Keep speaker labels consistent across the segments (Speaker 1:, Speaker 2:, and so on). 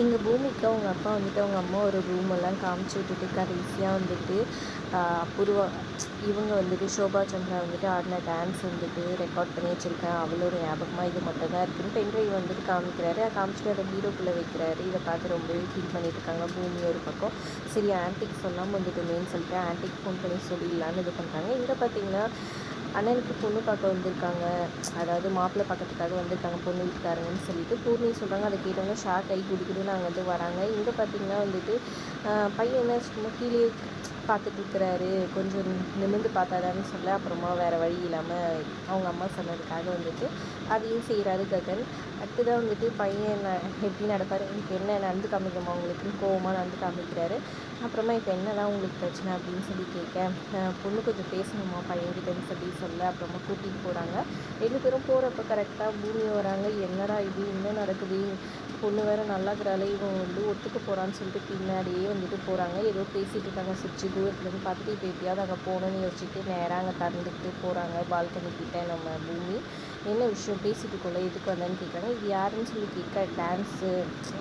Speaker 1: எங்க பூமிக்கு அவங்க அப்பா வந்துட்டு அவங்க அம்மா ஒரு ரூமெல்லாம் காமிச்சு விட்டுட்டு கடைசியாக வந்துட்டு அபூர்வா இவங்க வந்துட்டு ஷோபா சந்திரா வந்துட்டு ஆடின டான்ஸ் வந்துட்டு ரெக்கார்ட் பண்ணி வச்சுருக்கேன், அவளோட ஞாபகமாக இது மட்டும் தான் இருக்குன்னு பென்ட்ரைவ் வந்துட்டு காமிக்கிறாரு. காமிச்சிட்டு அதை பீரோக்குள்ளே வைக்கிறாரு. இதை பார்த்து ரொம்பவே ஃபீல் பண்ணிட்டு இருக்காங்க பூமி ஒரு பக்கம். சரி ஆன்ட்டிக்கு சொல்லாமல் வந்துட்டுமேன்னு சொல்லிட்டு ஆன்ட்டிக்கு ஃபோன் பண்ணி சொல்லிடலான்னு இது பண்ணுறாங்க. இங்கே பார்த்தீங்கன்னா அண்ணனுக்கு பொண்ணு பார்க்க வந்திருக்காங்க, அதாவது மாப்பிள்ளை பார்க்கறதுக்காக வந்திருக்காங்க பொண்ணு வீட்டுக்காரங்கன்னு சொல்லிட்டு பூர்ணி சொல்கிறாங்க. அதை கேட்டவங்க ஷாக் ஆகி குடிக்குதுன்னு நாங்கள் வந்து வராங்க. இங்கே பார்த்தீங்கன்னா வந்துட்டு பையன் என்ன சும்மா கீழே பார்த்துட்டு இருக்கிறாரு, கொஞ்சம் நிமிர்ந்து பார்த்தாதான்னு சொல்ல அப்புறமா வேறு வழி இல்லாமல் அவங்க அம்மா சொன்னதுக்காக வந்துட்டு அதையும் செய்கிறாரு ககன். அடுத்ததாக வந்துட்டு பையன் எப்படி நடப்பார், இப்போ என்ன நடந்து காமிக்கணுமா அவங்களுக்குன்னு கோவமாக நடந்து காமிக்கிறாரு. அப்புறமா இப்போ என்னதான் உங்களுக்கு பிரச்சனை அப்படின்னு சொல்லி கேட்க பொண்ணு கொஞ்சம் பேசணுமா பையன்கிட்டன்னு சொல்ல அப்புறமா கூட்டிகிட்டு போகிறாங்க. 2 பேரும் போகிறப்ப கரெக்டாக பூமி வராங்க. என்னடா இது என்ன நடக்குது, பொண்ணு வேறு நல்லாக்கிறாளே, இவன் வந்து ஒத்துக்க போகிறான்னு சொல்லிட்டு பின்னாடியே வந்துட்டு போகிறாங்க. ஏதோ பேசிகிட்டு இருக்காங்க சுற்றி தூரத்துலேருந்து பார்த்துட்டு இப்போ எப்படியாவது அங்கே போகணுன்னு யோசிச்சுட்டு நேராக அங்கே திறந்துக்கிட்டு போகிறாங்க பால்கனி கிட்டே. நம்ம பூமி என்ன விஷயம் பேசிட்டு இருக்கோம்ல எதுக்கு வந்தேன்னு கேட்குறாங்க. இது யாருன்னு சொல்லி கேட்க டான்ஸு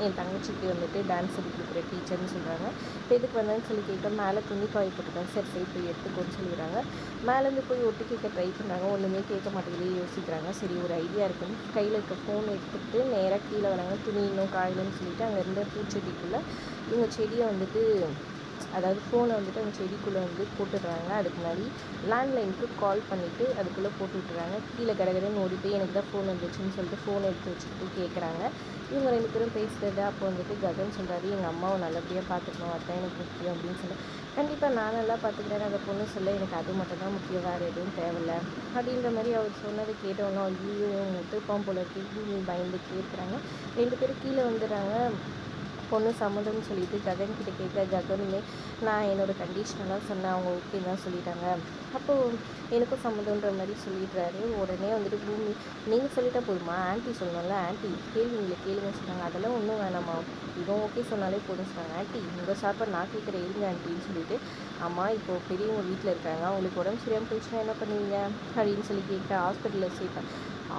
Speaker 1: என் தங்கச்சிக்கு வந்துட்டு டான்ஸ் சொல்லி கொடுக்குற டீச்சர்னு சொல்கிறாங்க. இப்போ எதுக்கு வந்தேன்னு சொல்லி கேட்க மேலே துணி காய போட்டுருக்காங்க. சரி சரி போய் எடுத்துக்கோன்னு சொல்லிடுறாங்க. மேலேருந்து போய் ஒட்டு கேட்க ட்ரை பண்ணுறாங்க, ஒன்றுமே கேட்க மாட்டேங்குது. யோசிக்கிறாங்க. சரி ஒரு ஐடியா இருக்குன்னு கையில் இருக்க ஃபோன் எடுத்துகிட்டு நேராக கீழே வராங்க. துணி இன்னும் காயலன்னு சொல்லிட்டு அங்கே இருந்த பூச்செடிக்குள்ளே இவங்க செடியை வந்துட்டு அதாவது ஃபோனை வந்துட்டு அந்த செடிக்குள்ளே வந்து போட்டுடுறாங்க. அதுக்கு முன்னாடி லேண்ட்லைனுக்கு கால் பண்ணிவிட்டு அதுக்குள்ளே போட்டு விட்டுறாங்க. கீழே கடகடன்னு ஓடி போய் எனக்கு தான் ஃபோன் வந்துச்சுன்னு சொல்லிட்டு ஃபோன் எடுத்து வச்சுட்டு கேட்குறாங்க. இவங்க 2 பேரும் பேசுகிறது. அப்போ வந்துட்டு ககன் சொல்கிறாரு, எங்கள் அம்மாவை நல்லபடியாக பார்த்துக்கணும், அதுதான் எனக்கு முக்கியம் அப்படின்னு சொல்லி. கண்டிப்பாக நான் நல்லா பார்த்துக்கிறேன் அந்த பொண்ணு சொல்ல, எனக்கு அது மட்டும் தான் முக்கியம், வேறு எதுவும் தேவையில்லை அப்படின்ற மாதிரி அவர் சொன்னதை கேட்டோன்னா ஐயோ முத்துப்பாம் போல இருக்கு பயந்துட்டு இருக்கிறாங்க. 2 பேரும் கீழே வந்துடுறாங்க. பொண்ணு சம்மதம்னு சொல்லிட்டு ககன் கிட்ட கேட்க ககனுமே நான் என்னோடய கண்டிஷனெல்லாம் சொன்னேன், அவங்க ஓகே தான் சொல்லிட்டாங்க. அப்போது எனக்கும் சம்மதன்ற மாதிரி சொல்லிடுறாரு. உடனே வந்துட்டு பூமி நீங்கள் சொல்லிட்டா போதுமா, ஆன்ட்டி சொல்லணும்ல, ஆன்ட்டி கேள்விங்களை கேளுங்க சொன்னாங்க. அதெல்லாம் ஒன்றும் வேணாம்மா, இதுவும் ஓகே சொன்னாலே போதும் சொன்னாங்க. ஆன்ட்டி உங்கள் சார்பாக நான் கேட்குற இருங்க ஆன்ட்டின்னு சொல்லிட்டு அம்மா இப்போது பெரியவங்க வீட்டில் இருக்காங்க, அவங்களுக்கு உடம்பு சரியாமல் போயிடுச்சுன்னா என்ன பண்ணுவீங்க அப்படின்னு சொல்லி கேட்க ஹாஸ்பிட்டலில் சேர்ப்பேன்.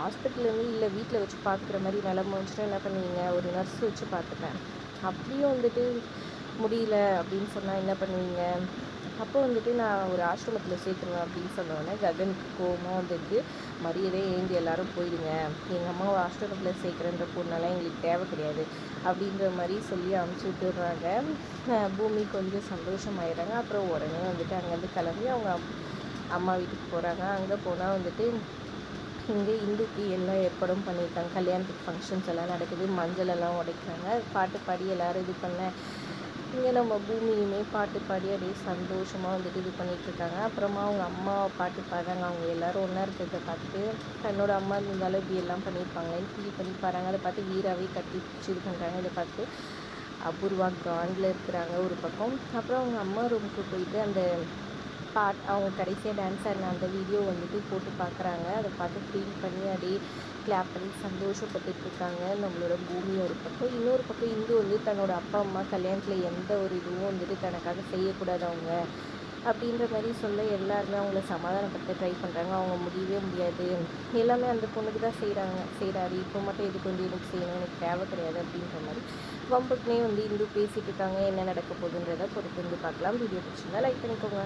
Speaker 1: ஹாஸ்பிட்டல்லேருந்து இல்லை வீட்டில் வச்சு பார்க்குற மாதிரி நிலம வந்துச்சுன்னா என்ன பண்ணுவீங்க, ஒரு நர்ஸ் வச்சு பார்த்துப்பேன். அப்படியும் வந்துட்டு முடியல அப்படின்னு சொன்னால் என்ன பண்ணுவீங்க, அப்போ வந்துட்டு நான் ஒரு ஆசிரமத்தில் சேர்த்துருவேன் அப்படின்னு சொன்னோடனே ககனுக்கு கோவமாக வந்துட்டு மரியாதையே ஏந்தி எல்லாரும் போயிடுங்க, எங்கள் அம்மாவை ஆசிரமத்தில் சேர்க்குறன்ற பொண்ணெல்லாம் எங்களுக்கு தேவை கிடையாது அப்படின்ற மாதிரி சொல்லி அமுச்சு விட்டுடுறாங்க. பூமி கொஞ்சம் சந்தோஷமாயிடுறாங்க. அப்புறம் உடனே வந்துட்டு அங்கேருந்து கிளம்பி அவங்க அம்மா வீட்டுக்கு போகிறாங்க. அங்கே போனால் வந்துட்டு இங்கே இந்துக்கு எல்லா ஏற்பாடும் பண்ணியிருக்காங்க. கல்யாணத்துக்கு ஃபங்க்ஷன்ஸ் எல்லாம் நடக்குது, மஞ்சள் எல்லாம் உடைக்கிறாங்க, பாட்டு பாடி எல்லோரும் இது பண்ண. இங்கே நம்ம பூமியுமே பாட்டு பாடி அப்படியே சந்தோஷமாக வந்துட்டு இது பண்ணிகிட்ருக்காங்க. அப்புறமா அவங்க அம்மா பாட்டு பாடுறாங்க. அவங்க எல்லோரும் ஒன்றா இருக்கிறத பார்த்துட்டு தன்னோட அம்மா இருந்தாலும் இப்படி எல்லாம் பண்ணியிருப்பாங்களேன்னு ஃபீல் பண்ணி பாருங்க. அதை பார்த்து வீராவே கட்டி பிடிச்சி இது பண்ணுறாங்க. இதை பார்த்து அபூர்வா காண்டில் இருக்கிறாங்க ஒரு பக்கம். அப்புறம் அவங்க அம்மா ரூமுக்கு போயிட்டு அந்த அவங்க கடைசியாக டான்ஸ் ஆடின அந்த வீடியோ வந்துட்டு போட்டு பார்க்குறாங்க. அதை பார்த்து ஃபீல் பண்ணி அப்படியே கிளாப் பண்ணி சந்தோஷப்பட்டுட்ருக்காங்க நம்மளோட பூமி ஒரு பக்கம். இன்னொரு பக்கம் இந்து வந்து தன்னோட அப்பா அம்மா கல்யாணத்தில் எந்த ஒரு இதுவும் வந்துட்டு தனக்காக செய்யக்கூடாது அவங்க அப்படின்ற மாதிரி சொல்ல எல்லாருமே அவங்கள சமாதானப்படுத்த ட்ரை பண்ணுறாங்க. அவங்க முடியவே முடியாது, எல்லாமே அந்த பொண்ணுக்கு தான் செய்கிறாரு, இப்போ மட்டும் எதுக்கு வந்து எனக்கு செய்யணும், எனக்கு தேவை கிடையாது அப்படின்ற மாதிரி வம்புக்குனே வந்து இந்து பேசிகிட்டு இருக்காங்க. என்ன நடக்க போகுதுன்றதை பொறுத்து வந்து பார்க்கலாம். வீடியோ பிடிச்சிருந்தா லைக் பண்ணிக்கோங்க.